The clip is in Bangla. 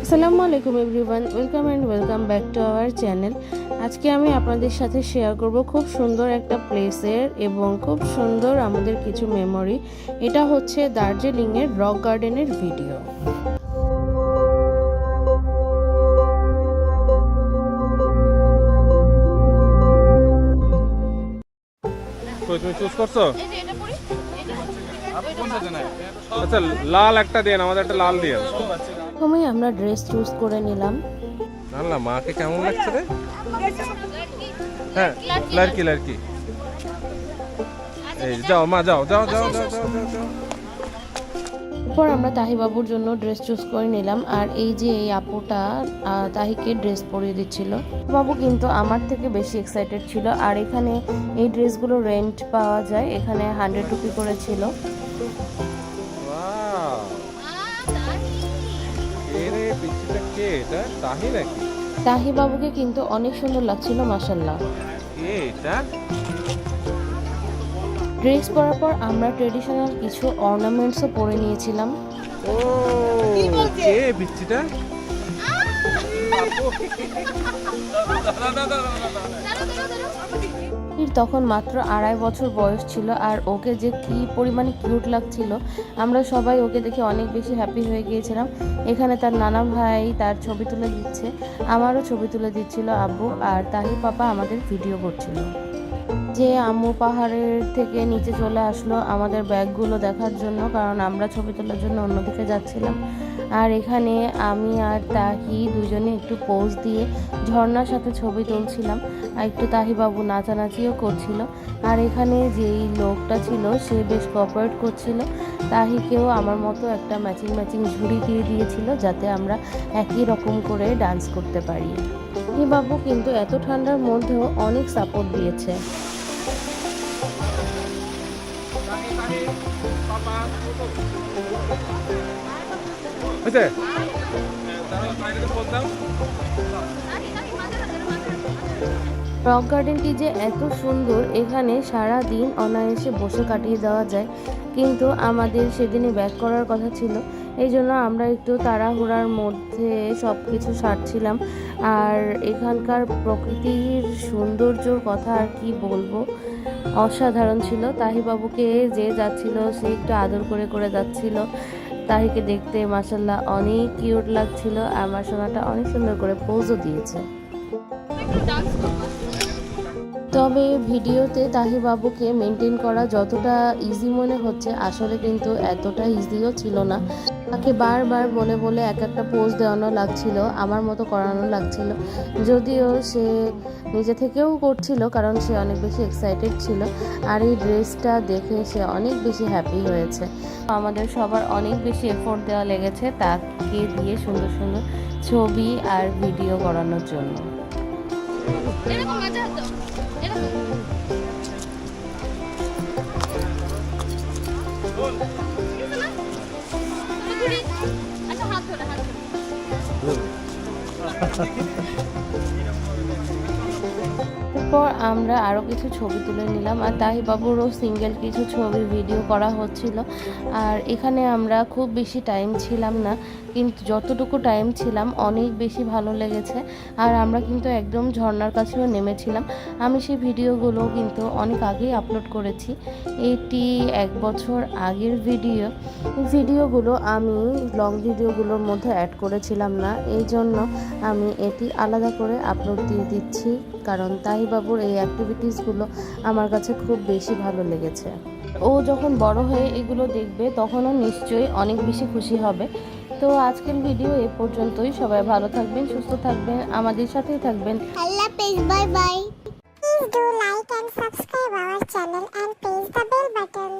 আসসালামু আলাইকুম everyone, welcome back to our channel. আজকে আমি আপনাদের সাথে শেয়ার করব খুব সুন্দর একটা প্লেসের এবং খুব সুন্দর আমাদের কিছু মেমোরি। এটা হচ্ছে দার্জিলিংয়ের রক গার্ডেনের ভিডিও। তুমি চুজ করছো? আচ্ছা, লাল একটা দেন, আমাদের একটা লাল দিয়ে। প্রথমেই আমরা ড্রেস চুজ করে নিলাম। আল্লাহ, মাকে কেমন লাগছে রে? হ্যাঁ, লড়কি লড়কি। এই যাও মা, যাও যাও যাও যাও যাও যাও। এরপর আমরা তাহি বাবুর জন্য ড্রেস চুজ করে নিলাম। আর এই যে এই আপুটা তাহিকে ড্রেস পরিয়ে দিচ্ছিল। বাবু কিন্তু আমার থেকে বেশি এক্সাইটেড ছিল। আর এখানে এই ড্রেসগুলো রেন্ট পাওয়া যায়, এখানে 100 রুপি করে ছিল। তাহি বাবুকে কিন্তু অনেক সুন্দর লাগছিল, মাশাআল্লাহ। ড্রেস পরার পর আমরা ট্রেডিশনাল কিছু অর্নামেন্টসও পরে নিয়েছিলাম। তখন মাত্র 2.5 বছর বয়স ছিল। আর ওকে যে কি পরিমাণে কিউট লাগছিল, আমরা সবাই ওকে দেখে অনেক বেশি হ্যাপি হয়ে গিয়েছিলাম। এখানে তার নানা ভাই তার ছবি তুলে দিচ্ছে, আমারও ছবি তুলে দিচ্ছিল আব্বু। আর তাহি পাপা আমাদের ভিডিও করছিল। যে আম্মু পাহাড়ের থেকে নিচে চলে আসলো আমাদের ব্যাগগুলো দেখার জন্য, কারণ আমরা ছবি তোলার জন্য অন্যদিকে যাচ্ছিলাম। আর এখানে আমি আর তাহি দুজনে একটু পোজ দিয়ে ঝর্ণার সাথে ছবি তুলছিলাম, আর একটু তাহি বাবু নাচানাচিও করছিল। আর এখানে যেই লোকটা ছিল সে বেশ কোঅপারেট করছিল, তাহিকেও আমার মতো একটা ম্যাচিং ঝুড়ি দিয়ে দিয়েছিল, যাতে আমরা একই রকম করে ডান্স করতে পারি। তাহি বাবু কিন্তু এত ঠান্ডার মধ্যেও অনেক সাপোর্ট দিয়েছে। রক গার্ডেনটি যে এত সুন্দর, এখানে সারা দিন অনায়াসে বসে কাটিয়ে দেওয়া যায়। কিন্তু আমাদের সেদিনে ব্যাক করার কথা ছিল, এই জন্য আমরা একটু তাড়াহুড়ার মধ্যে সব কিছু সারছিলাম। আর এখানকার প্রকৃতির সৌন্দর্যর কথা আর কি বলবো, অসাধারণ ছিল। তাহি বাবুকে যে যাচ্ছিল সে একটু আদর করে যাচ্ছিল। তাহিকে দেখতে মাশাআল্লাহ অনেক কিউট লাগছিল। আমার সোনাটা অনেক সুন্দর করে পোজও দিয়েছে। তবে ভিডিওতে তাহি বাবুকে মেনটেন করা যতটা ইজি মনে হচ্ছে, আসলে কিন্তু এতটা ইজিও ছিল না। তাকে বারবার বলে এক একটা পোজ দেওয়ানো লাগছিল, আমার মতো করানো লাগছিল। যদিও সে নিজে থেকেও করছিল, কারণ সে অনেক বেশি এক্সাইটেড ছিল। আর এই ড্রেসটা দেখে সে অনেক বেশি হ্যাপি হয়েছে। আমাদের সবার অনেক বেশি এফোর্ট দেওয়া লেগেছে তাকে দিয়ে সুন্দর সুন্দর ছবি আর ভিডিও করানোর জন্য। এরপর আমরা আরও কিছু ছবি তুলে নিলাম। আর তাহি বাবুরও সিঙ্গেল কিছু ছবি ভিডিও করা হচ্ছিল। আর এখানে আমরা খুব বেশি টাইম ছিলাম না, কিন্তু যতটুকু টাইম ছিলাম অনেক বেশি ভালো লেগেছে। আর আমরা কিন্তু একদম ঝর্ণার কাছেও নেমেছিলাম। আমি সেই ভিডিওগুলো কিন্তু অনেক আগেই আপলোড করেছি, এটি 1 বছর আগের ভিডিও। এই ভিডিওগুলো আমি লং ভিডিওগুলোর মধ্যে অ্যাড করেছিলাম না, এই জন্য আমি এটি আলাদা করে আপলোড দিয়ে দিচ্ছি, কারণ তাহি বাবুর এই অ্যাক্টিভিটিসগুলো আমার কাছে খুব বেশি ভালো লেগেছে। ও যখন বড় হয়ে এগুলো দেখবে তখনও নিশ্চয়ই অনেক বেশি খুশি হবে। তো আজকের ভিডিও এ পর্যন্তই। সবাই ভালো থাকবেন, সুস্থ থাকবেন, আমাদের সাথেই থাকবেন। আল্লাহ হাফেজ, bye bye. Please do like and subscribe our channel and press the bell button.